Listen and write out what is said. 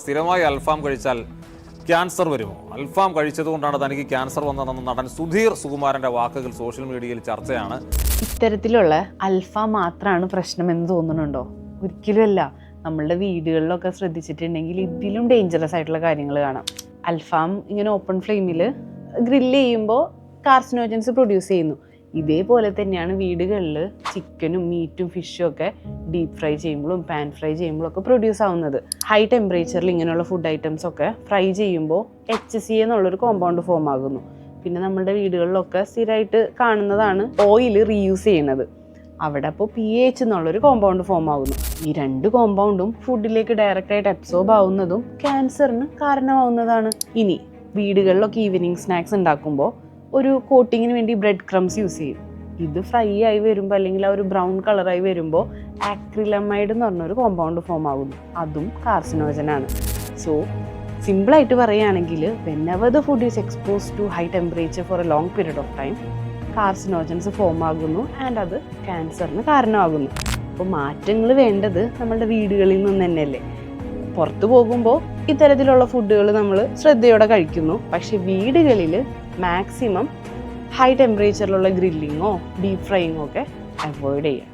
സ്ഥിരമായി അൽഫാം കഴിച്ചാൽ ക്യാൻസർ വരുമോ? അൽഫാം കഴിച്ചതുകൊണ്ടാണ് തനിക്ക് ക്യാൻസർ വന്നതെന്ന് നടൻ സുധീർ സുകുമാരൻ്റെ വാക്കുകൾ സോഷ്യൽ മീഡിയയിൽ ചർച്ചയാണ്. ഇത്തരത്തിലുള്ള അൽഫാം മാത്രമാണ് പ്രശ്നമെന്ന് തോന്നുന്നുണ്ടോ? ഒരിക്കലുമല്ല. നമ്മളുടെ വീടുകളിലൊക്കെ ശ്രദ്ധിച്ചിട്ടുണ്ടെങ്കിൽ ഇതിലും ഡേഞ്ചറസ് ആയിട്ടുള്ള കാര്യങ്ങൾ കാണാം. അൽഫാം ഇങ്ങനെ ഓപ്പൺ ഫ്ലെയിമിൽ ഗ്രില്ല് ചെയ്യുമ്പോൾ കാർസിനോജൻസ് പ്രൊഡ്യൂസ് ചെയ്യുന്നു. ഇതേപോലെ തന്നെയാണ് വീടുകളിൽ ചിക്കനും മീറ്റും ഫിഷും ഒക്കെ ഡീപ്പ് ഫ്രൈ ചെയ്യുമ്പോഴും പാൻ ഫ്രൈ ചെയ്യുമ്പോഴും ഒക്കെ പ്രൊഡ്യൂസ് ആവുന്നത്. ഹൈ ടെമ്പറേച്ചറിൽ ഇങ്ങനെയുള്ള ഫുഡ് ഐറ്റംസ് ഒക്കെ ഫ്രൈ ചെയ്യുമ്പോൾ HCA എന്നുള്ളൊരു കോമ്പൗണ്ട് ഫോം ആകുന്നു. പിന്നെ നമ്മുടെ വീടുകളിലൊക്കെ സ്ഥിരമായിട്ട് കാണുന്നതാണ് ഓയിൽ റീയൂസ് ചെയ്യുന്നത്. അവിടെ അപ്പോൾ PAH എന്നുള്ളൊരു കോമ്പൗണ്ട് ഫോം ആകുന്നു. ഈ രണ്ട് കോമ്പൗണ്ടും ഫുഡിലേക്ക് ഡയറക്റ്റായിട്ട് അബ്സോർബ് ആവുന്നതും ക്യാൻസറിന് കാരണമാവുന്നതാണ്. ഇനി വീടുകളിലൊക്കെ ഈവനിങ് സ്നാക്സ് ഉണ്ടാക്കുമ്പോൾ ഒരു കോട്ടിങ്ങിന് വേണ്ടി ബ്രെഡ് ക്രംസ് യൂസ് ചെയ്യും. ഇത് ഫ്രൈ ആയി വരുമ്പോൾ അല്ലെങ്കിൽ ആ ഒരു ബ്രൗൺ കളറായി വരുമ്പോൾ ആക്രിലമൈഡ് എന്ന് പറഞ്ഞൊരു കോമ്പൗണ്ട് ഫോം ആകുന്നു. അതും കാർസിനോജനാണ്. സോ സിമ്പിളായിട്ട് പറയുകയാണെങ്കിൽ whenever the food is exposed to high temperature for a long period of time, carcinogens form ആകുന്നു ആൻഡ് അത് ക്യാൻസറിന് കാരണമാകുന്നു. അപ്പോൾ മാറ്റങ്ങൾ വേണ്ടത് നമ്മളുടെ വീടുകളിൽ നിന്ന് തന്നെയല്ലേ. പുറത്തു പോകുമ്പോൾ ഇത്തരത്തിലുള്ള ഫുഡുകൾ നമ്മൾ ശ്രദ്ധയോടെ കഴിക്കുന്നു. പക്ഷെ വീടുകളിൽ മാക്സിമം ഹൈ ടെമ്പറേച്ചറിലുള്ള ഗ്രില്ലിങ്ങോ ഡീപ്പ് ഫ്രൈയിങ്ങോ ഒക്കെ അവോയ്ഡ് ചെയ്യാം.